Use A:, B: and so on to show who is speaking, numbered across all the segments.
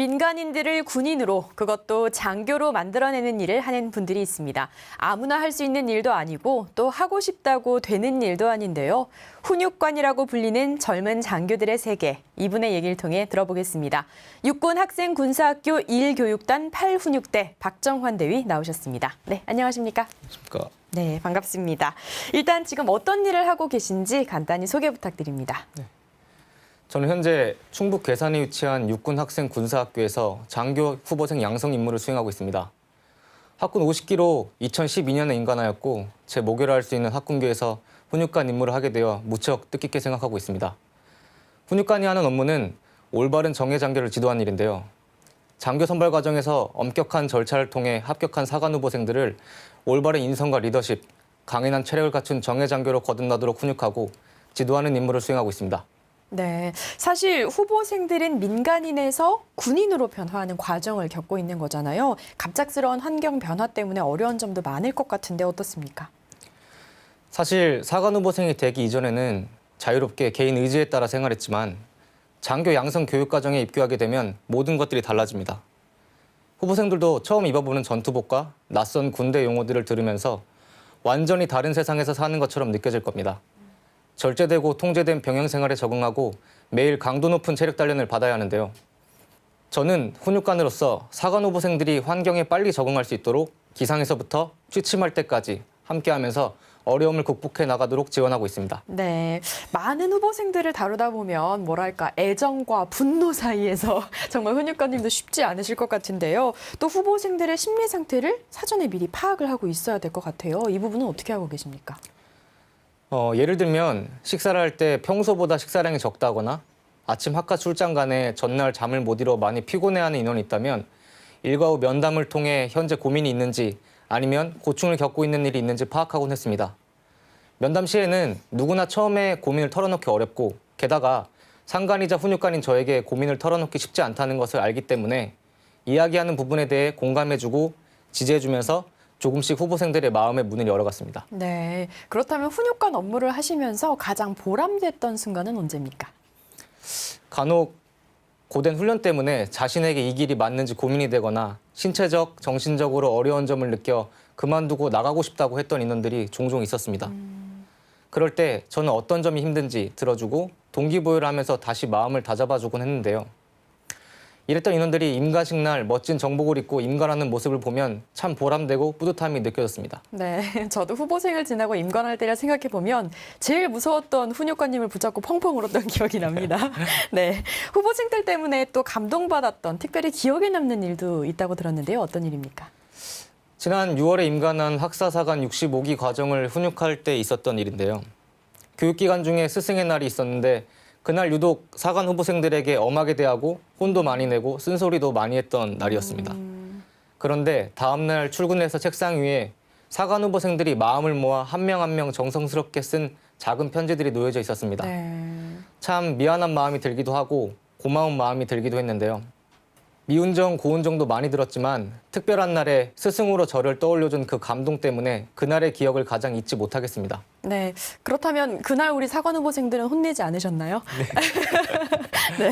A: 민간인들을 군인으로, 그것도 장교로 만들어내는 일을 하는 분들이 있습니다. 아무나 할 수 있는 일도 아니고 또 하고 싶다고 되는 일도 아닌데요. 훈육관이라고 불리는 젊은 장교들의 세계, 이분의 얘기를 통해 들어보겠습니다. 육군학생군사학교 1교육단 8훈육대 박정환 대위 나오셨습니다. 네, 안녕하십니까?
B: 안녕하십니까?
A: 네, 반갑습니다. 일단 지금 어떤 일을 하고 계신지 간단히 소개 부탁드립니다.
B: 네. 저는 현재 충북 괴산에 위치한 육군학생군사학교에서 장교 후보생 양성 임무를 수행하고 있습니다. 학군 50기로 2012년에 임관하였고 제 모교를 할 수 있는 학군교에서 훈육관 임무를 하게 되어 무척 뜻깊게 생각하고 있습니다. 훈육관이 하는 업무는 올바른 정예 장교를 지도하는 일인데요. 장교 선발 과정에서 엄격한 절차를 통해 합격한 사관 후보생들을 올바른 인성과 리더십, 강인한 체력을 갖춘 정예 장교로 거듭나도록 훈육하고 지도하는 임무를 수행하고 있습니다.
A: 네, 사실 후보생들은 민간인에서 군인으로 변화하는 과정을 겪고 있는 거잖아요. 갑작스러운 환경 변화 때문에 어려운 점도 많을 것 같은데 어떻습니까?
B: 사실 사관 후보생이 되기 이전에는 자유롭게 개인 의지에 따라 생활했지만 장교 양성 교육 과정에 입교하게 되면 모든 것들이 달라집니다. 후보생들도 처음 입어보는 전투복과 낯선 군대 용어들을 들으면서 완전히 다른 세상에서 사는 것처럼 느껴질 겁니다. 절제되고 통제된 병영 생활에 적응하고 매일 강도 높은 체력 단련을 받아야 하는데요. 저는 훈육관으로서 사관 후보생들이 환경에 빨리 적응할 수 있도록 기상에서부터 취침할 때까지 함께하면서 어려움을 극복해 나가도록 지원하고 있습니다.
A: 네, 많은 후보생들을 다루다 보면 뭐랄까 애정과 분노 사이에서 정말 훈육관님도 쉽지 않으실 것 같은데요. 또 후보생들의 심리 상태를 사전에 미리 파악을 하고 있어야 될 것 같아요. 이 부분은 어떻게 하고 계십니까?
B: 예를 들면 식사를 할 때 평소보다 식사량이 적다거나 아침 학과 출장 간에 전날 잠을 못 이뤄 많이 피곤해하는 인원이 있다면 일과 후 면담을 통해 현재 고민이 있는지 아니면 고충을 겪고 있는 일이 있는지 파악하곤 했습니다. 면담 시에는 누구나 처음에 고민을 털어놓기 어렵고 게다가 상관이자 훈육관인 저에게 고민을 털어놓기 쉽지 않다는 것을 알기 때문에 이야기하는 부분에 대해 공감해주고 지지해주면서 조금씩 후보생들의 마음의 문을 열어갔습니다.
A: 네, 그렇다면 훈육관 업무를 하시면서 가장 보람됐던 순간은 언제입니까?
B: 간혹 고된 훈련 때문에 자신에게 이 길이 맞는지 고민이 되거나 신체적, 정신적으로 어려운 점을 느껴 그만두고 나가고 싶다고 했던 인원들이 종종 있었습니다. 그럴 때 저는 어떤 점이 힘든지 들어주고 동기부여를 하면서 다시 마음을 다잡아주곤 했는데요. 이랬던 인원들이 임가식 날 멋진 정복을 입고 임관하는 모습을 보면 참 보람되고 뿌듯함이 느껴졌습니다.
A: 네, 저도 후보생을 지나고 임관할 때를 생각해보면 제일 무서웠던 훈육관님을 붙잡고 펑펑 울었던 기억이 납니다. 네, 후보생들 때문에 또 감동받았던 특별히 기억에 남는 일도 있다고 들었는데요. 어떤 일입니까?
B: 지난 6월에 임관한 학사사관 65기 과정을 훈육할 때 있었던 일인데요. 교육기간 중에 스승의 날이 있었는데 그날 유독 사관 후보생들에게 엄하게 대하고 혼도 많이 내고 쓴소리도 많이 했던 날이었습니다. 그런데 다음 날 출근해서 책상 위에 사관 후보생들이 마음을 모아 한 명 한 명 정성스럽게 쓴 작은 편지들이 놓여져 있었습니다.
A: 네.
B: 참 미안한 마음이 들기도 하고 고마운 마음이 들기도 했는데요. 미운 정, 고운 정도 많이 들었지만 특별한 날에 스승으로 저를 떠올려준 그 감동 때문에 그날의 기억을 가장 잊지 못하겠습니다.
A: 네, 그렇다면 그날 우리 사관 후보생들은 혼내지 않으셨나요? 네.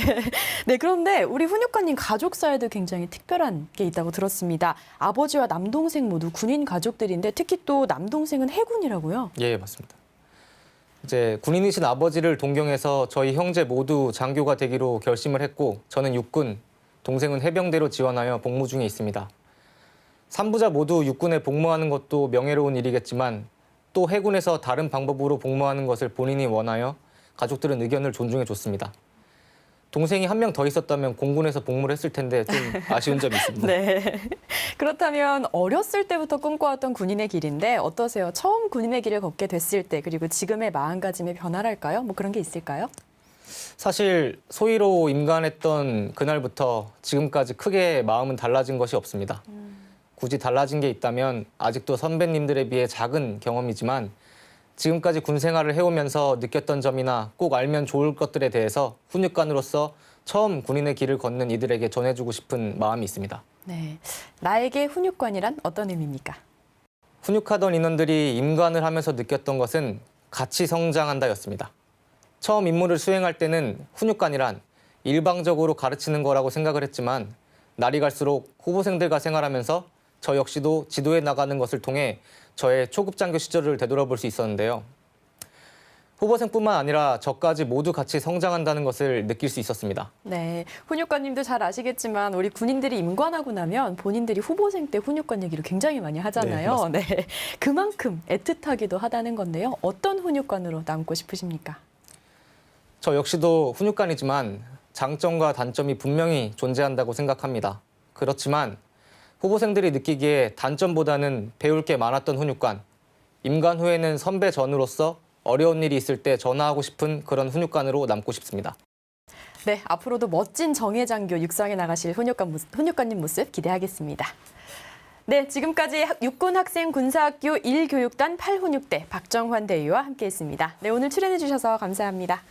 A: 네, 그런데 우리 훈육관님 가족사에도 굉장히 특별한 게 있다고 들었습니다. 아버지와 남동생 모두 군인 가족들인데 특히 또 남동생은 해군이라고요?
B: 예, 맞습니다. 이제 군인이신 아버지를 동경해서 저희 형제 모두 장교가 되기로 결심을 했고 저는 육군, 동생은 해병대로 지원하여 복무 중에 있습니다. 3부자 모두 육군에 복무하는 것도 명예로운 일이겠지만 또 해군에서 다른 방법으로 복무하는 것을 본인이 원하여 가족들은 의견을 존중해 줬습니다. 동생이 한 명 더 있었다면 공군에서 복무를 했을 텐데 좀 아쉬운 점이 있습니다.
A: 네. 그렇다면 어렸을 때부터 꿈꿔왔던 군인의 길인데 어떠세요? 처음 군인의 길을 걷게 됐을 때 그리고 지금의 마음가짐의 변화랄까요? 뭐 그런 게 있을까요?
B: 사실 소위로 임관했던 그날부터 지금까지 크게 마음은 달라진 것이 없습니다. 굳이 달라진 게 있다면 아직도 선배님들에 비해 작은 경험이지만 지금까지 군 생활을 해오면서 느꼈던 점이나 꼭 알면 좋을 것들에 대해서 훈육관으로서 처음 군인의 길을 걷는 이들에게 전해주고 싶은 마음이 있습니다.
A: 네, 나에게 훈육관이란 어떤 의미입니까?
B: 훈육하던 인원들이 임관을 하면서 느꼈던 것은 같이 성장한다였습니다. 처음 임무를 수행할 때는 훈육관이란 일방적으로 가르치는 거라고 생각을 했지만 날이 갈수록 후보생들과 생활하면서 저 역시도 지도해 나가는 것을 통해 저의 초급 장교 시절을 되돌아볼 수 있었는데요. 후보생뿐만 아니라 저까지 모두 같이 성장한다는 것을 느낄 수 있었습니다.
A: 네, 훈육관님도 잘 아시겠지만 우리 군인들이 임관하고 나면 본인들이 후보생 때 훈육관 얘기를 굉장히 많이 하잖아요. 네, 그만큼 애틋하기도 하다는 건데요. 어떤 훈육관으로 남고 싶으십니까?
B: 저 역시도 훈육관이지만 장점과 단점이 분명히 존재한다고 생각합니다. 그렇지만 후보생들이 느끼기에 단점보다는 배울 게 많았던 훈육관, 임관 후에는 선배 전우로서 어려운 일이 있을 때 전화하고 싶은 그런 훈육관으로 남고 싶습니다.
A: 네, 앞으로도 멋진 정예장교 육상에 나가실 훈육관님 모습 기대하겠습니다. 네, 지금까지 육군학생군사학교 1교육단 8훈육대 박정환 대위와 함께했습니다. 네, 오늘 출연해 주셔서 감사합니다.